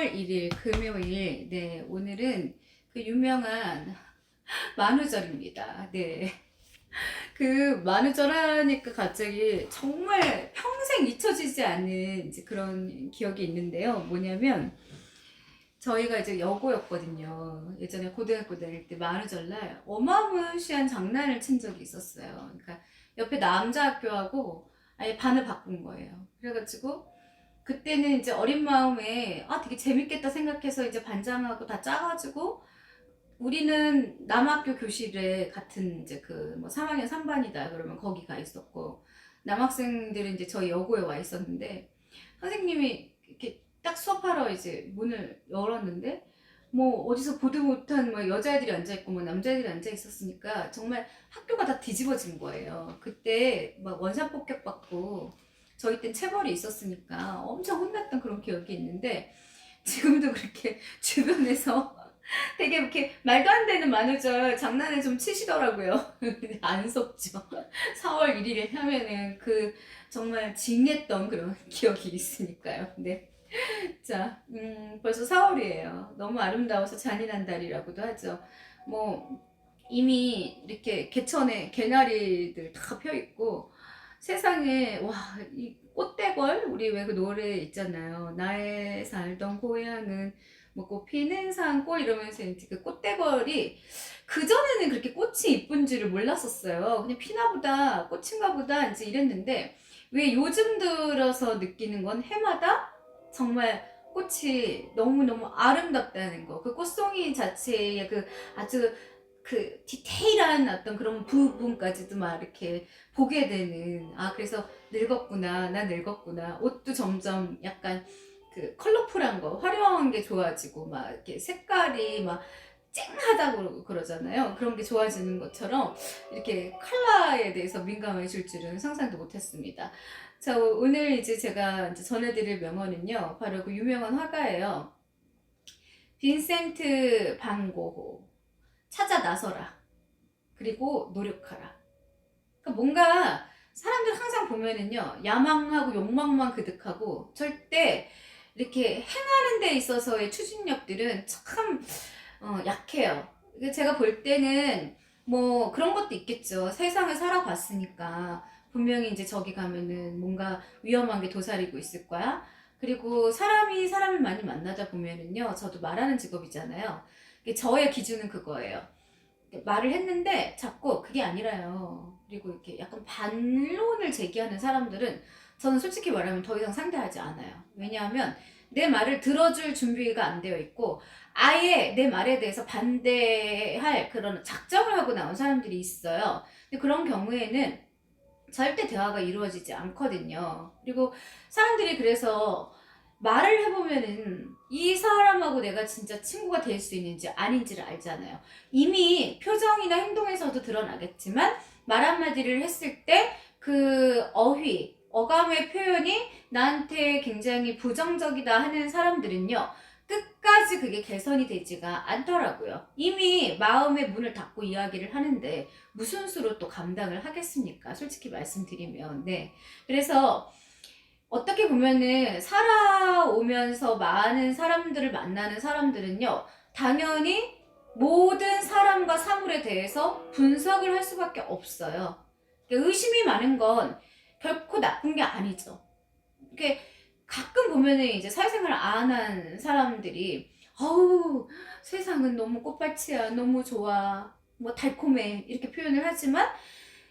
4월 1일 금요일. 네, 오늘은 그 유명한 만우절입니다. 네. 그 만우절 하니까 갑자기 정말 평생 잊혀지지 않는 이제 그런 기억이 있는데요. 뭐냐면 저희가 이제 여고였거든요. 예전에 고등학교 다닐 때 만우절날 어마무시한 장난을 친 적이 있었어요. 그러니까 옆에 남자 학교하고 아예 반을 바꾼 거예요. 그래가지고 그때는 이제 어린 마음에 되게 재밌겠다 생각해서 이제 반장하고 다 짜가지고 우리는 남학교 교실에 같은 이제 그 뭐 3학년 3반이다 그러면 거기 가 있었고 남학생들은 이제 저희 여고에 와 있었는데 선생님이 이렇게 딱 수업하러 이제 문을 열었는데 뭐 어디서 보도 못한 뭐 여자애들이 앉아 있고 뭐 남자애들이 앉아 있었으니까 정말 학교가 다 뒤집어진 거예요. 그때 막 원산 폭격 받고 저희 땐 체벌이 있었으니까 엄청 혼났던 그런 기억이 있는데 지금도 그렇게 주변에서 되게 이렇게 말도 안 되는 만우절 장난을 좀 치시더라고요. 안 속죠. 4월 1일에 하면은 그 정말 징했던 그런 기억이 있으니까요. 네. 자, 벌써 4월이에요. 너무 아름다워서 잔인한 달이라고도 하죠. 뭐, 이미 이렇게 개천에 개나리들 다 펴있고, 세상에, 와, 이 꽃대걸? 우리 왜 그 노래 있잖아요. 나의 살던 고향은 뭐 꽃 피는 산골 이러면서 이제 그 꽃대걸이 그전에는 그렇게 꽃이 이쁜 줄을 몰랐었어요. 그냥 피나보다 꽃인가 보다 이제 이랬는데 왜 요즘 들어서 느끼는 건 해마다 정말 꽃이 너무너무 아름답다는 거. 그 꽃송이 자체의 그 아주 그 디테일한 어떤 그런 부분까지도 막 이렇게 보게 되는, 그래서 늙었구나, 나 늙었구나. 옷도 점점 약간 그 컬러풀한 거, 화려한 게 좋아지고 막 이렇게 색깔이 막 쨍하다고 그러잖아요. 그런 게 좋아지는 것처럼 이렇게 컬러에 대해서 민감해질 줄은 상상도 못했습니다. 자, 오늘 이제 제가 이제 전해드릴 명언은요, 바로 그 유명한 화가예요. 빈센트 반 고흐. 찾아 나서라. 그리고 노력하라. 그러니까 뭔가 사람들 항상 보면은요, 야망하고 욕망만 그득하고 절대 이렇게 행하는 데 있어서의 추진력들은 참 약해요. 제가 볼 때는 뭐 그런 것도 있겠죠. 세상을 살아봤으니까 분명히 이제 저기 가면은 뭔가 위험한 게 도사리고 있을 거야. 그리고 사람이 사람을 많이 만나다 보면은요, 저도 말하는 직업이잖아요. 저의 기준은 그거예요. 말을 했는데 자꾸 그게 아니라요. 그리고 이렇게 약간 반론을 제기하는 사람들은 저는 솔직히 말하면 더 이상 상대하지 않아요. 왜냐하면 내 말을 들어줄 준비가 안 되어 있고 아예 내 말에 대해서 반대할 그런 작정을 하고 나온 사람들이 있어요. 근데 그런 경우에는 절대 대화가 이루어지지 않거든요. 그리고 사람들이 그래서 말을 해보면은 이 사람하고 내가 진짜 친구가 될 수 있는지 아닌지를 알잖아요. 이미 표정이나 행동에서도 드러나겠지만 말 한마디를 했을 때 그 어휘, 어감의 표현이 나한테 굉장히 부정적이다 하는 사람들은요. 끝까지 그게 개선이 되지가 않더라고요. 이미 마음의 문을 닫고 이야기를 하는데 무슨 수로 또 감당을 하겠습니까? 솔직히 말씀드리면. 네. 그래서 어떻게 보면은 살아오면서 많은 사람들을 만나는 사람들은요, 당연히 모든 사람과 사물에 대해서 분석을 할 수밖에 없어요. 그러니까 의심이 많은 건 결코 나쁜 게 아니죠. 이렇게 가끔 보면은 이제 사회생활 안 한 사람들이 어우 세상은 너무 꽃밭이야 너무 좋아 뭐 달콤해 이렇게 표현을 하지만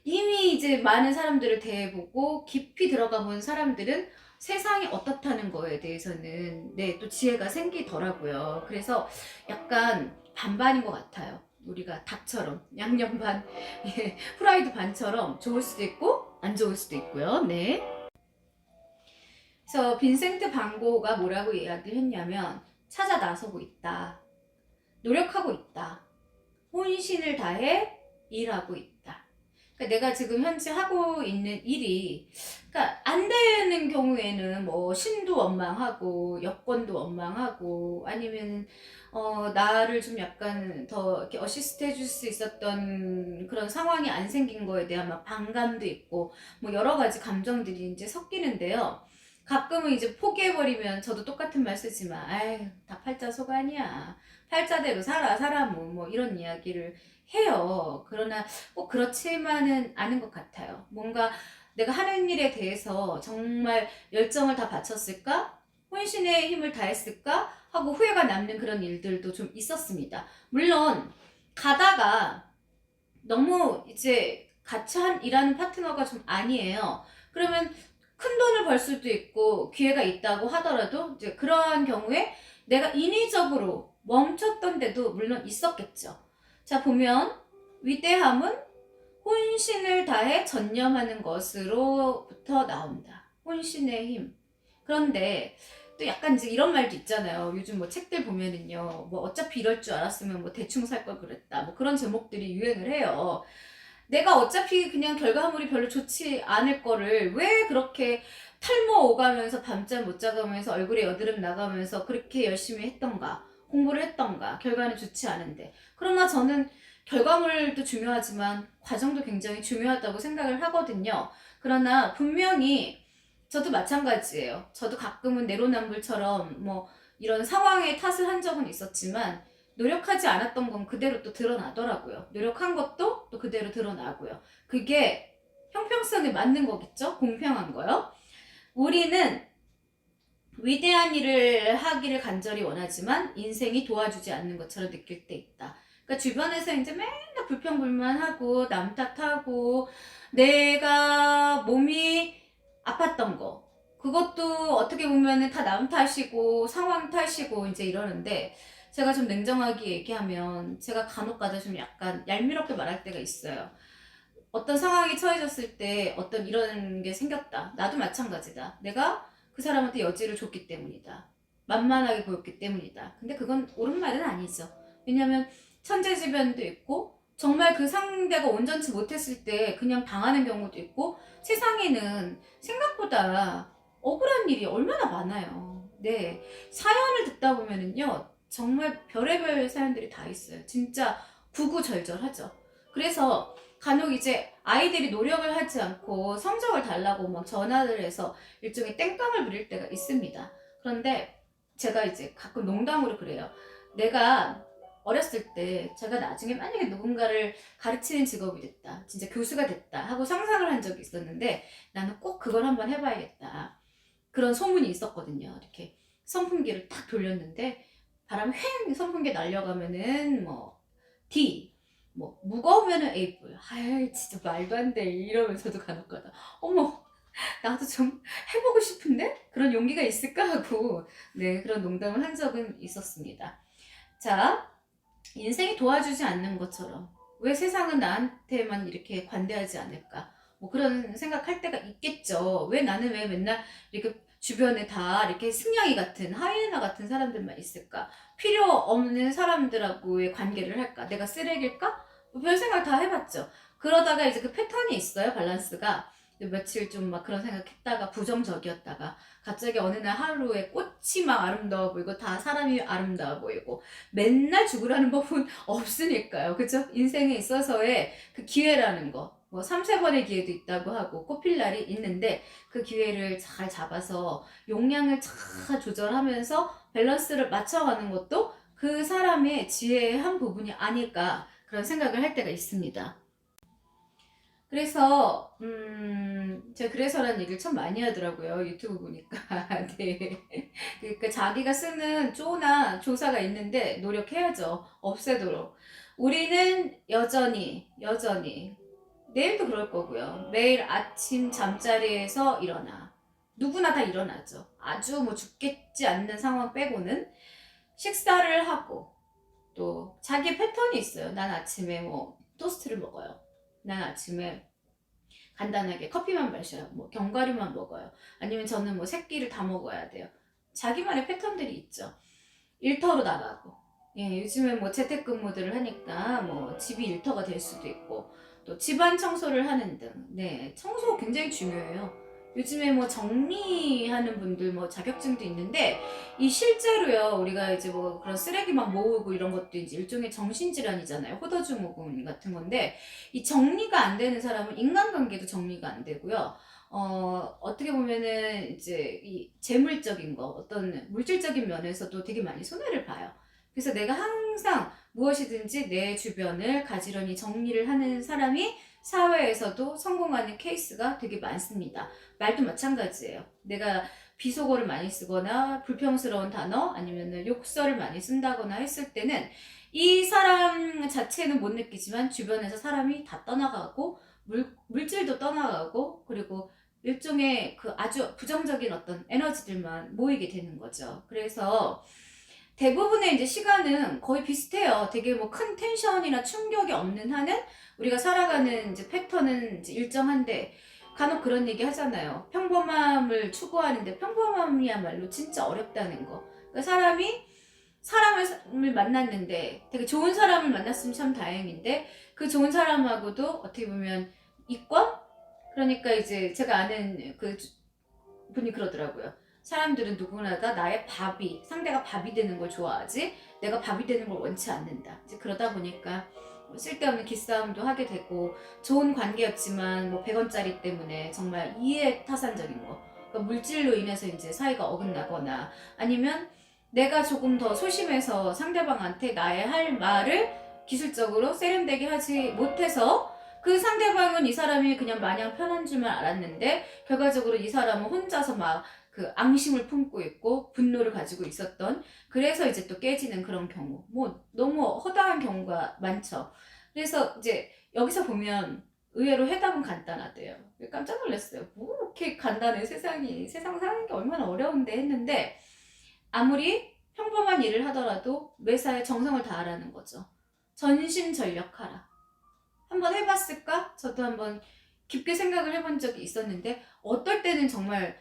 이미 이제 많은 사람들을 대해보고 깊이 들어가 본 사람들은 세상이 어떻다는 거에 대해서는 또 지혜가 생기더라고요. 그래서 약간 반반인 것 같아요. 우리가 닭처럼 양념 반, 예, 후라이드 반처럼 좋을 수도 있고 안 좋을 수도 있고요. 네. 그래서 빈센트 반 고흐가 뭐라고 이야기를 했냐면 찾아 나서고 있다. 노력하고 있다. 혼신을 다해 일하고 있다. 그러니까 내가 지금 현재 하고 있는 일이 그러니까 안 되는 경우에는 뭐 신도 원망하고 여건도 원망하고 아니면 나를 좀 약간 더 이렇게 어시스트 해줄 수 있었던 그런 상황이 안 생긴 거에 대한 막 반감도 있고 뭐 여러 가지 감정들이 이제 섞이는데요. 가끔은 이제 포기해버리면 저도 똑같은 말 쓰지만, 아유, 다 팔자소가 아니야. 팔자대로 살아, 뭐, 이런 이야기를 해요. 그러나 꼭 그렇지만은 않은 것 같아요. 뭔가 내가 하는 일에 대해서 정말 열정을 다 바쳤을까? 혼신의 힘을 다했을까? 하고 후회가 남는 그런 일들도 좀 있었습니다. 물론, 가다가 너무 이제 같이 일하는 파트너가 좀 아니에요. 그러면 큰 돈을 벌 수도 있고 기회가 있다고 하더라도 이제 그러한 경우에 내가 인위적으로 멈췄던 데도 물론 있었겠죠. 자, 보면 위대함은 혼신을 다해 전념하는 것으로부터 나온다. 혼신의 힘. 그런데 또 약간 이제 이런 말도 있잖아요. 요즘 뭐 책들 보면은요. 뭐 어차피 이럴 줄 알았으면 뭐 대충 살 걸 그랬다. 뭐 그런 제목들이 유행을 해요. 내가 어차피 그냥 결과물이 별로 좋지 않을 거를 왜 그렇게 탈모 오가면서 밤잠 못 자가면서 얼굴에 여드름 나가면서 그렇게 열심히 했던가, 공부를 했던가, 결과는 좋지 않은데. 그러나 저는 결과물도 중요하지만 과정도 굉장히 중요하다고 생각을 하거든요. 그러나 분명히 저도 마찬가지예요. 저도 가끔은 내로남불처럼 뭐 이런 상황에 탓을 한 적은 있었지만 노력하지 않았던 건 그대로 또 드러나더라고요. 노력한 것도 또 그대로 드러나고요. 그게 형평성에 맞는 거겠죠? 공평한 거요. 우리는 위대한 일을 하기를 간절히 원하지만 인생이 도와주지 않는 것처럼 느낄 때 있다. 그러니까 주변에서 이제 맨날 불평불만하고 남 탓하고 내가 몸이 아팠던 거 그것도 어떻게 보면은 다 남 탓이고 상황 탓이고 이제 이러는데 제가 좀 냉정하게 얘기하면 제가 간혹가다 좀 약간 얄미럽게 말할 때가 있어요. 어떤 상황에 처해졌을 때 어떤 이런 게 생겼다. 나도 마찬가지다. 내가 그 사람한테 여지를 줬기 때문이다. 만만하게 보였기 때문이다. 근데 그건 옳은 말은 아니죠. 왜냐면 천재지변도 있고 정말 그 상대가 온전치 못했을 때 그냥 당하는 경우도 있고 세상에는 생각보다 억울한 일이 얼마나 많아요. 네. 사연을 듣다 보면은요. 정말 별의별 사연들이 다 있어요. 진짜 구구절절하죠. 그래서 간혹 이제 아이들이 노력을 하지 않고 성적을 달라고 막 전화를 해서 일종의 땡깡을 부릴 때가 있습니다. 그런데 제가 이제 가끔 농담으로 그래요. 내가 어렸을 때 제가 나중에 만약에 누군가를 가르치는 직업이 됐다. 진짜 교수가 됐다. 하고 상상을 한 적이 있었는데 나는 꼭 그걸 한번 해봐야겠다. 그런 소문이 있었거든요. 이렇게 선풍기를 딱 돌렸는데 바람이 휑 선풍기 날려가면은 뭐 D 뭐 무거우면은 에이플 아이 진짜 말도 안 돼 이러면서도 간혹가다 어머 나도 좀 해보고 싶은데 그런 용기가 있을까 하고 네 그런 농담을 한 적은 있었습니다. 자 인생이 도와주지 않는 것처럼 왜 세상은 나한테만 이렇게 관대하지 않을까 뭐 그런 생각할 때가 있겠죠. 왜 나는 왜 맨날 이렇게 주변에 다 이렇게 승냥이 같은 하이에나 같은 사람들만 있을까? 필요 없는 사람들하고의 관계를 할까? 내가 쓰레기일까? 뭐별 생각 다 해봤죠. 그러다가 이제 그 패턴이 있어요, 밸런스가. 며칠 좀 막 그런 생각했다가 부정적이었다가 갑자기 어느 날 하루에 꽃이 막 아름다워 보이고 다 사람이 아름다워 보이고 맨날 죽으라는 법은 없으니까요. 그죠? 인생에 있어서의 그 기회라는 거. 뭐 3, 4번의 기회도 있다고 하고 꽃필 날이 있는데 그 기회를 잘 잡아서 용량을 잘 조절하면서 밸런스를 맞춰가는 것도 그 사람의 지혜의 한 부분이 아닐까 그런 생각을 할 때가 있습니다. 그래서 제가 그래서라는 얘기를 참 많이 하더라고요. 유튜브 보니까. 네. 그러니까 자기가 쓰는 쪼나 조사가 있는데 노력해야죠. 없애도록. 우리는 여전히 내일도 그럴 거고요. 매일 아침 잠자리에서 일어나. 누구나 다 일어나죠. 아주 뭐 죽겠지 않는 상황 빼고는 식사를 하고 또 자기 패턴이 있어요. 난 아침에 뭐 토스트를 먹어요. 난 아침에 간단하게 커피만 마셔요. 뭐 견과류만 먹어요. 아니면 저는 뭐 새끼를 다 먹어야 돼요. 자기만의 패턴들이 있죠. 일터로 나가고. 예, 요즘에 뭐 재택근무들을 하니까 뭐 집이 일터가 될 수도 있고 또 집안 청소를 하는 등. 네, 청소 굉장히 중요해요. 요즘에 뭐 정리하는 분들 뭐 자격증도 있는데 이 실제로요 우리가 이제 뭐 그런 쓰레기 막 모으고 이런 것도 이제 일종의 정신질환이잖아요. 호더증후군 같은 건데 이 정리가 안 되는 사람은 인간관계도 정리가 안 되고요. 어떻게 보면은 이제 이 재물적인 거, 어떤 물질적인 면에서도 되게 많이 손해를 봐요. 그래서 내가 항상 무엇이든지 내 주변을 가지런히 정리를 하는 사람이 사회에서도 성공하는 케이스가 되게 많습니다. 말도 마찬가지예요. 내가 비속어를 많이 쓰거나 불평스러운 단어 아니면 욕설을 많이 쓴다거나 했을 때는 이 사람 자체는 못 느끼지만 주변에서 사람이 다 떠나가고 물질도 떠나가고 그리고 일종의 그 아주 부정적인 어떤 에너지들만 모이게 되는 거죠. 그래서 대부분의 이제 시간은 거의 비슷해요. 되게 뭐 큰 텐션이나 충격이 없는 한은 우리가 살아가는 이제 패턴은 이제 일정한데 간혹 그런 얘기 하잖아요. 평범함을 추구하는데 평범함이야말로 진짜 어렵다는 거. 그러니까 사람을 만났는데 되게 좋은 사람을 만났으면 참 다행인데 그 좋은 사람하고도 어떻게 보면 이권? 그러니까 이제 제가 아는 그 분이 그러더라고요. 사람들은 누구나 다 나의 상대가 밥이 되는 걸 좋아하지, 내가 밥이 되는 걸 원치 않는다. 이제 그러다 보니까 쓸데없는 기싸움도 하게 되고, 좋은 관계였지만 뭐 100원짜리 때문에 정말 이해타산적인 거. 그러니까 물질로 인해서 이제 사이가 어긋나거나 아니면 내가 조금 더 소심해서 상대방한테 나의 할 말을 기술적으로 세련되게 하지 못해서 그 상대방은 이 사람이 그냥 마냥 편한 줄만 알았는데 결과적으로 이 사람은 혼자서 막 그 앙심을 품고 있고 분노를 가지고 있었던, 그래서 이제 또 깨지는 그런 경우 뭐 너무 허다한 경우가 많죠. 그래서 이제 여기서 보면 의외로 해답은 간단하대요. 깜짝 놀랐어요. 뭐 이렇게 간단해, 세상 사는 게 얼마나 어려운데 했는데 아무리 평범한 일을 하더라도 매사에 정성을 다하라는 거죠. 전심전력하라. 한번 해봤을까? 저도 한번 깊게 생각을 해본 적이 있었는데 어떨 때는 정말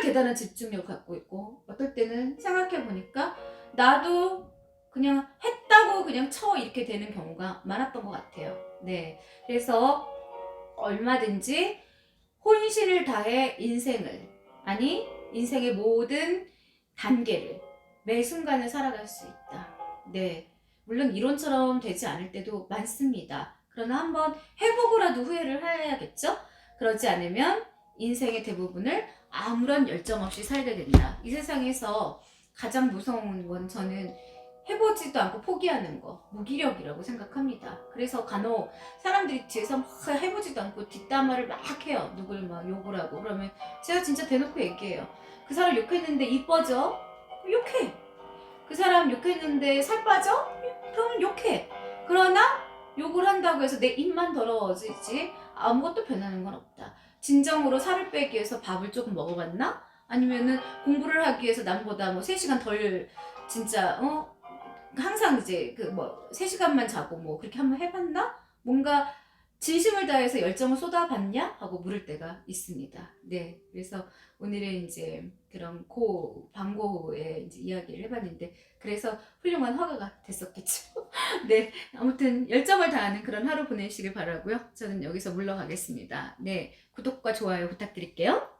대단한 집중력을 갖고 있고 어떨 때는 생각해보니까 나도 그냥 했다고 그냥 이렇게 되는 경우가 많았던 것 같아요. 네, 그래서 얼마든지 혼신을 다해 인생의 모든 단계를 매 순간을 살아갈 수 있다. 네, 물론 이론처럼 되지 않을 때도 많습니다. 그러나 한번 해보고라도 후회를 해야겠죠? 그러지 않으면 인생의 대부분을 아무런 열정 없이 살게 된다. 이 세상에서 가장 무서운 건 저는 해보지도 않고 포기하는 거, 무기력이라고 생각합니다. 그래서 간혹 사람들이 뒤에서 막 해보지도 않고 뒷담화를 막 해요. 누굴 막 욕을 하고 그러면 제가 진짜 대놓고 얘기해요. 그 사람 욕했는데 이뻐져? 욕해. 그 사람 욕했는데 살 빠져? 그러면 욕해. 그러나 욕을 한다고 해서 내 입만 더러워지지 아무것도 변하는 건 없다. 진정으로 살을 빼기 위해서 밥을 조금 먹어봤나? 아니면은 공부를 하기 위해서 남보다 뭐 3시간 덜 진짜 항상 이제 그 뭐 3시간만 자고 뭐 그렇게 한번 해봤나? 뭔가 진심을 다해서 열정을 쏟아봤냐? 하고 물을 때가 있습니다. 네, 그래서 오늘은 이제 그런 방고의 이제 이야기를 해봤는데 그래서 훌륭한 화가가 됐었겠죠. 네, 아무튼 열정을 다하는 그런 하루 보내시길 바라고요. 저는 여기서 물러가겠습니다. 네, 구독과 좋아요 부탁드릴게요.